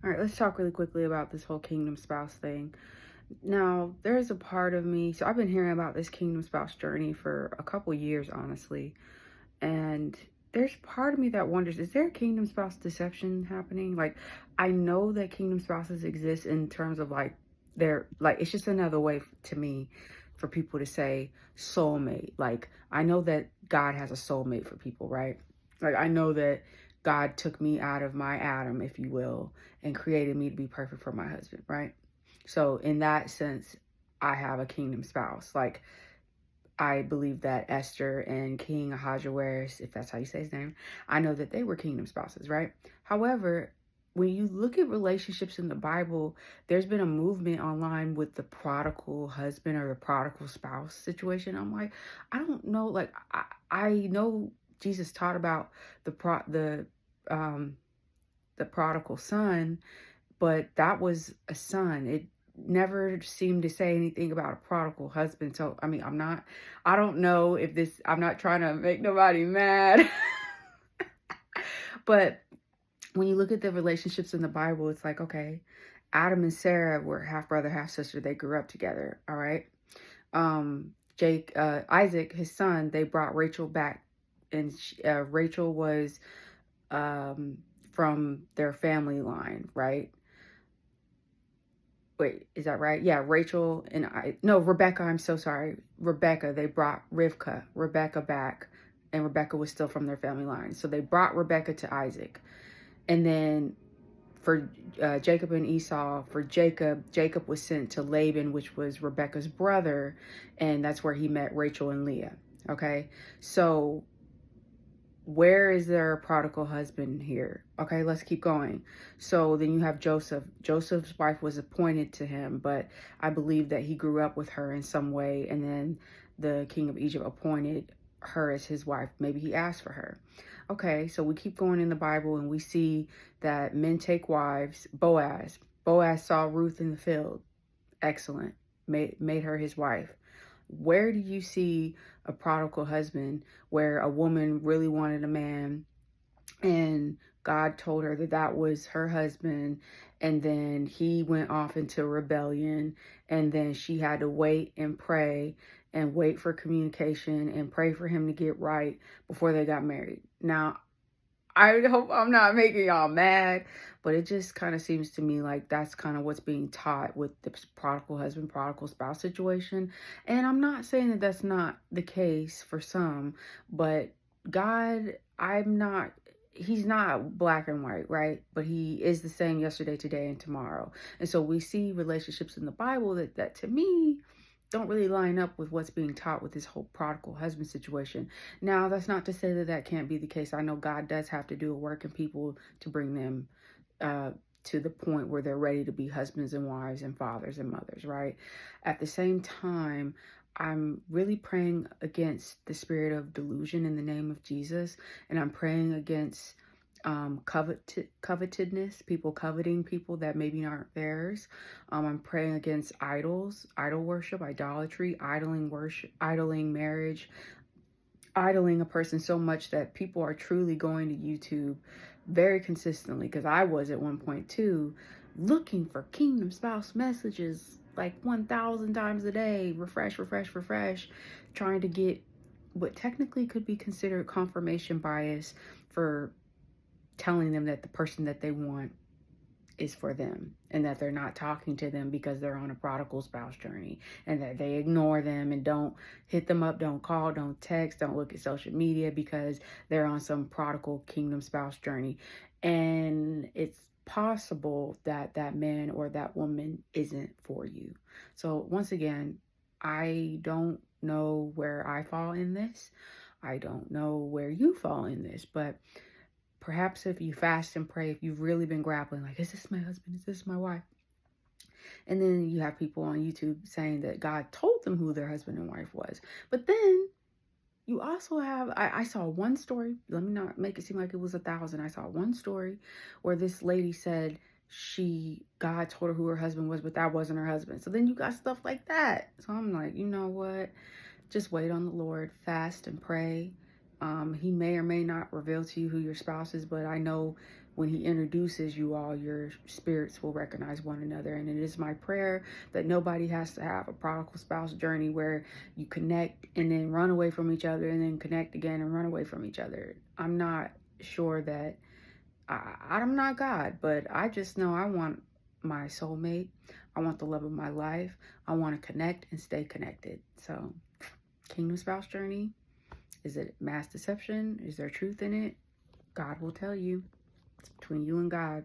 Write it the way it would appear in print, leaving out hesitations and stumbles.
All right, let's talk really quickly about this whole kingdom spouse thing. Now, there's a part of me, so I've been hearing about this kingdom spouse journey for a couple years, honestly. And there's part of me that wonders, is there a kingdom spouse deception happening? Like, I know that kingdom spouses exist in terms of like, they're like, it's just another way to me for people to say soulmate. Like, I know that God has a soulmate for people, right? Like, I know that God took me out of my Adam, if you will, and created me to be perfect for my husband, right? So, in that sense, I have a kingdom spouse. Like, I believe that Esther and King Ahasuerus, if that's how you say his name, I know that they were kingdom spouses, right? However, when you look at relationships in the Bible, there's been a movement online with the prodigal husband or the prodigal spouse situation. I'm like, I don't know. Like, I know Jesus taught about um the prodigal son, but that was a son. It never seemed to say anything about a prodigal husband. So, I mean, I don't know if this, I'm not trying to make nobody mad. But when you look at the relationships in the Bible, it's like, okay, Adam and Sarah were half brother, half sister. They grew up together. All right. Isaac, his son, they brought Rachel back, and Rachel was from their family line, right? Wait, is that right? Yeah, Rachel and no, Rebecca, I'm so sorry. Rebecca, they brought Rebecca back, and Rebecca was still from their family line. So they brought Rebecca to Isaac. And then for Jacob and Esau, for Jacob was sent to Laban, which was Rebecca's brother, and that's where he met Rachel and Leah. Okay, so where is their prodigal husband here? Okay, let's keep going. So then you have Joseph. Joseph's wife was appointed to him, but I believe that he grew up with her in some way, and then the king of Egypt appointed her as his wife. Maybe he asked for her. Okay, so we keep going in the Bible and we see that men take wives. Boaz saw Ruth in the field. Excellent. Made her his wife. Where do you see a prodigal husband where a woman really wanted a man and God told her that that was her husband, and then he went off into rebellion, and then she had to wait and pray and wait for communication and pray for him to get right before they got married? Now, I hope I'm not making y'all mad, but it just kind of seems to me like that's kind of what's being taught with the prodigal husband, prodigal spouse situation. And I'm not saying that that's not the case for some, but God, he's not black and white, right? But he is the same yesterday, today, and tomorrow. And so we see relationships in the Bible that to me don't really line up with what's being taught with this whole prodigal husband situation. Now, that's not to say that that can't be the case. I know God does have to do a work in people to bring them to the point where they're ready to be husbands and wives and fathers and mothers, right? At the same time, I'm really praying against the spirit of delusion in the name of Jesus, and I'm praying against covetedness, people coveting people that maybe aren't theirs. I'm praying against idol worship, idolatry, idling marriage, idling a person so much that people are truly going to YouTube very consistently, because I was at one point too, looking for kingdom spouse messages like 1,000 times a day, refresh, trying to get what technically could be considered confirmation bias for telling them that the person that they want is for them, and that they're not talking to them because they're on a prodigal spouse journey, and that they ignore them and don't hit them up, don't call, don't text, don't look at social media because they're on some prodigal kingdom spouse journey. And it's possible that that man or that woman isn't for you. So once again, I don't know where I fall in this. I don't know where you fall in this, but perhaps if you fast and pray, if you've really been grappling, like, is this my husband? Is this my wife? And then you have people on YouTube saying that God told them who their husband and wife was. But then you also have, I saw one story, let me not make it seem like it was 1,000. I saw one story where this lady said God told her who her husband was, but that wasn't her husband. So then you got stuff like that. So I'm like, you know what? Just wait on the Lord, fast and pray. He may or may not reveal to you who your spouse is, but I know when he introduces you all, your spirits will recognize one another. And it is my prayer that nobody has to have a prodigal spouse journey where you connect and then run away from each other and then connect again and run away from each other. I'm not sure that I'm not God, but I just know I want my soulmate. I want the love of my life. I want to connect and stay connected. So, kingdom spouse journey, is it mass deception? Is there truth in it? God will tell you. It's between you and God.